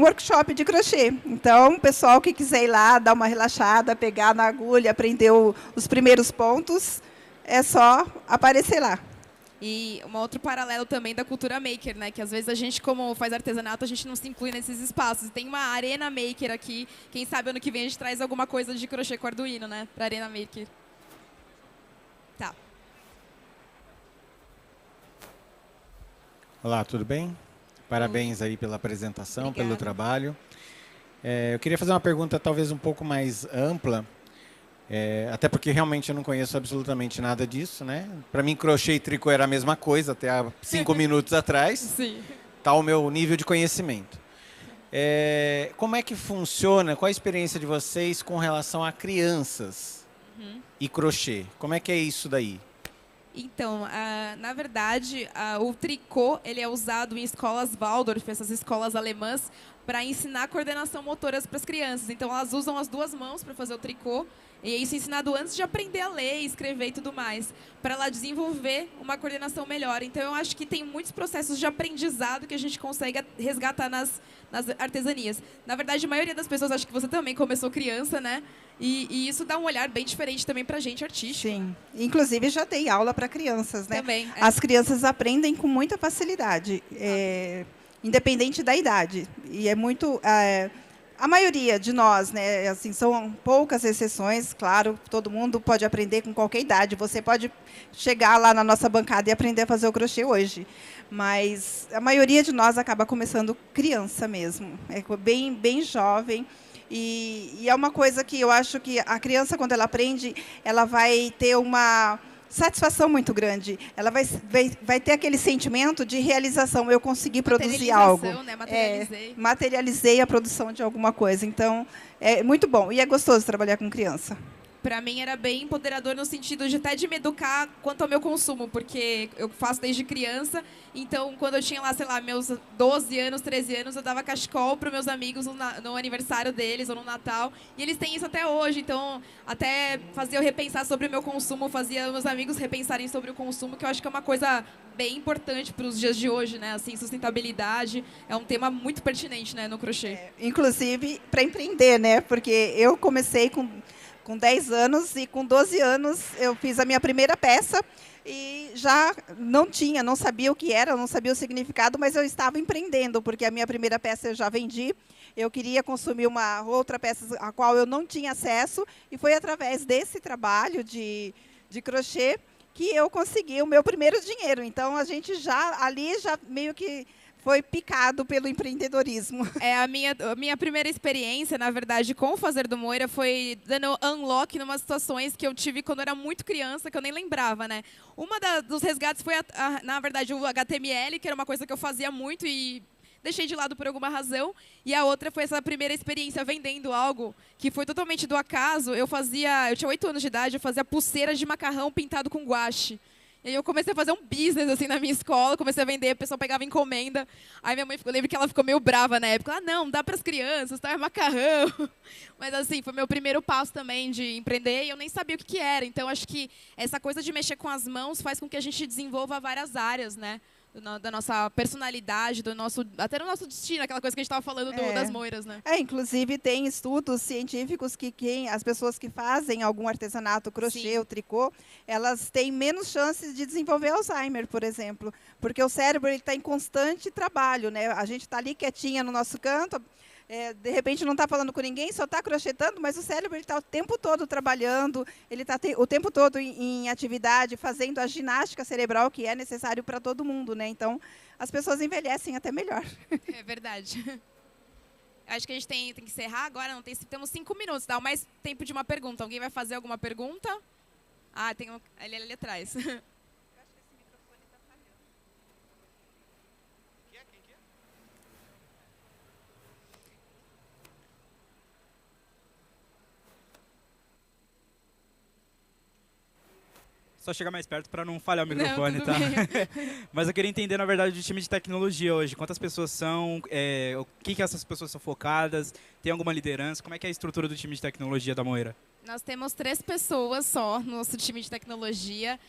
workshop de crochê. Então, o pessoal que quiser ir lá, dar uma relaxada, pegar na agulha, aprender os primeiros pontos, é só aparecer lá. E um outro paralelo também da cultura maker, né? Que às vezes a gente, como faz artesanato, a gente não se inclui nesses espaços. Tem uma arena maker aqui. Quem sabe ano que vem a gente traz alguma coisa de crochê com Arduino, né? Para arena maker. Tá. Olá, tudo bem? Parabéns aí pela apresentação, pelo trabalho. Eu queria fazer uma pergunta talvez um pouco mais ampla. Até porque realmente eu não conheço absolutamente nada disso, né? Para mim, crochê e tricô era a mesma coisa até há 5 minutos atrás. Sim. Tá o meu nível de conhecimento. Como é que funciona? Qual a experiência de vocês com relação a crianças e crochê? Como é que é isso daí? Então, na verdade, o tricô ele é usado em escolas Waldorf, essas escolas alemãs, para ensinar coordenação motora para as crianças. Então, elas usam as duas mãos para fazer o tricô. E isso é ensinado antes de aprender a ler, escrever e tudo mais, para ela desenvolver uma coordenação melhor. Então, eu acho que tem muitos processos de aprendizado que a gente consegue resgatar nas artesanias. Na verdade, a maioria das pessoas, acho que você também começou criança, né? E isso dá um olhar bem diferente também para a gente, artístico. Sim. Inclusive, já dei aula para crianças, né? Também. As crianças aprendem com muita facilidade, independente da idade. E é muito... A maioria de nós, né, assim, são poucas exceções, claro, todo mundo pode aprender com qualquer idade. Você pode chegar lá na nossa bancada e aprender a fazer o crochê hoje. Mas a maioria de nós acaba começando criança mesmo, bem jovem. E é uma coisa que eu acho que a criança, quando ela aprende, ela vai ter uma satisfação muito grande. Ela vai ter aquele sentimento de realização. Eu consegui produzir algo. Né? Materializei a produção de alguma coisa. Então, é muito bom. E é gostoso trabalhar com criança. Para mim era bem empoderador no sentido de até de me educar quanto ao meu consumo, porque eu faço desde criança, então quando eu tinha lá, sei lá, meus 12 anos, 13 anos, eu dava cachecol para meus amigos no aniversário deles ou no Natal, e eles têm isso até hoje, então até fazia eu repensar sobre o meu consumo, fazia meus amigos repensarem sobre o consumo, que eu acho que é uma coisa bem importante para os dias de hoje, né? Assim, sustentabilidade é um tema muito pertinente, né, no crochê. Inclusive para empreender, né? Porque eu comecei com com 10 anos e com 12 anos eu fiz a minha primeira peça e já não sabia o que era, não sabia o significado, mas eu estava empreendendo, porque a minha primeira peça eu já vendi. Eu queria consumir uma outra peça a qual eu não tinha acesso e foi através desse trabalho de crochê que eu consegui o meu primeiro dinheiro. Então, a gente já meio que foi picado pelo empreendedorismo. A minha primeira experiência, na verdade, com o Fazer do Moira foi dando unlock em umas situações que eu tive quando eu era muito criança, que eu nem lembrava, né? Dos resgates foi, na verdade, o HTML, que era uma coisa que eu fazia muito e deixei de lado por alguma razão. E a outra foi essa primeira experiência vendendo algo que foi totalmente do acaso. Eu tinha 8 anos de idade, eu fazia pulseiras de macarrão pintado com guache. E aí eu comecei a fazer um business assim na minha escola, comecei a vender, o pessoal pegava encomenda. Aí minha mãe, eu lembro que ela ficou meio brava na época. Não, dá para as crianças, tá? É macarrão. Mas assim, foi meu primeiro passo também de empreender e eu nem sabia o que era. Então acho que essa coisa de mexer com as mãos faz com que a gente desenvolva várias áreas, né? Da nossa personalidade, até do nosso destino, aquela coisa que a gente estava falando das moiras, né? Inclusive tem estudos científicos que as pessoas que fazem algum artesanato, crochê ou tricô, elas têm menos chances de desenvolver Alzheimer, por exemplo, porque o cérebro está em constante trabalho, né? A gente está ali quietinha no nosso canto, de repente não está falando com ninguém, só está crochetando, mas o cérebro está o tempo todo trabalhando, ele está o tempo todo em atividade, fazendo a ginástica cerebral que é necessário para todo mundo, né? Então, as pessoas envelhecem até melhor. É verdade. Acho que a gente tem que encerrar agora, temos 5 minutos, dá mais tempo de uma pergunta. Alguém vai fazer alguma pergunta? Tem ele ali atrás. Só chegar mais perto para não falhar o microfone, não, tá? Bem. Mas eu queria entender, na verdade, do time de tecnologia hoje. Quantas pessoas são? O que essas pessoas são focadas? Tem alguma liderança? Como é que é a estrutura do time de tecnologia da Moira? Nós temos 3 pessoas só no nosso time de tecnologia.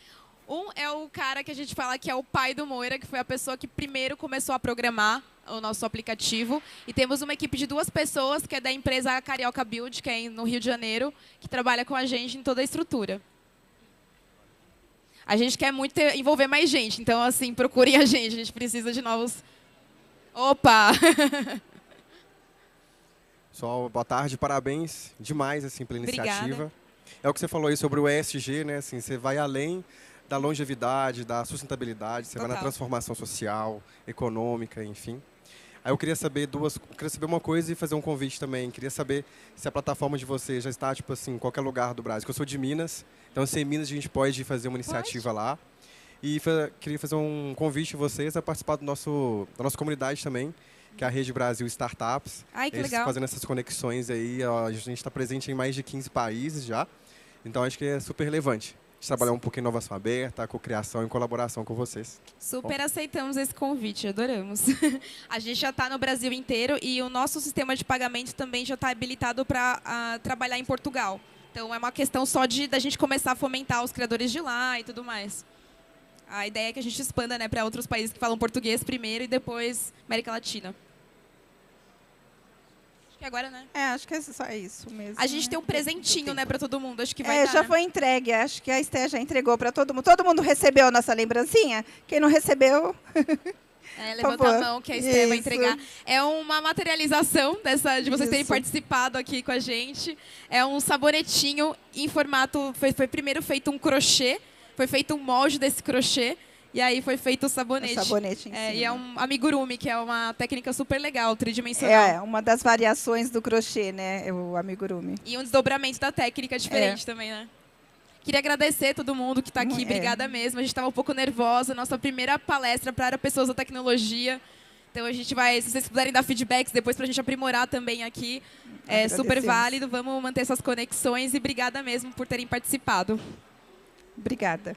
Um é o cara que a gente fala que é o pai do Moira, que foi a pessoa que primeiro começou a programar o nosso aplicativo. E temos uma equipe de 2 pessoas, que é da empresa Carioca Build, que é no Rio de Janeiro, que trabalha com a gente em toda a estrutura. A gente quer muito envolver mais gente, então, assim, procurem a gente precisa de novos... Opa! Pessoal, boa tarde, parabéns demais, assim, pela iniciativa. Obrigada. É o que você falou aí sobre o ESG, né, assim, você vai além da longevidade, da sustentabilidade, você vai na transformação social, econômica, enfim. Aí eu queria saber uma coisa e fazer um convite também. Queria saber se a plataforma de vocês já está, tipo assim, em qualquer lugar do Brasil. Eu sou de Minas, então se em Minas a gente pode fazer uma iniciativa lá. E queria fazer um convite a vocês a participar da nossa comunidade também, que é a Rede Brasil Startups. Ai, que Eles legal. fazendo essas conexões aí, ó, a gente está presente em mais de 15 países já. Então acho que é super relevante. Trabalhar um pouco em inovação aberta, cocriação e colaboração com vocês. Super aceitamos esse convite, adoramos. A gente já está no Brasil inteiro e o nosso sistema de pagamento também já está habilitado para trabalhar em Portugal. Então, é uma questão só da gente começar a fomentar os criadores de lá e tudo mais. A ideia é que a gente expanda, né, para outros países que falam português primeiro e depois América Latina. Acho que agora, né? Acho que é só isso mesmo. A gente tem um presentinho, né, para todo mundo. Acho que vai dar, já né? foi entregue. Acho que a Esté já entregou para todo mundo. Todo mundo recebeu a nossa lembrancinha? Quem não recebeu... Levanta a mão que a Esté vai entregar. É uma materialização de vocês terem participado aqui com a gente. É um sabonetinho em formato... Foi primeiro feito um crochê, foi feito um molde desse crochê, e aí foi feito o sabonete. O sabonete em cima. E é um amigurumi, que é uma técnica super legal, tridimensional. É, uma das variações do crochê, né? O amigurumi. E um desdobramento da técnica diferente também, né? Queria agradecer a todo mundo que está aqui, obrigada mesmo. A gente estava um pouco nervosa, nossa primeira palestra para pessoas da tecnologia. Então a gente vai, se vocês puderem dar feedbacks depois para a gente aprimorar também aqui, é super válido. Vamos manter essas conexões e obrigada mesmo por terem participado. Obrigada.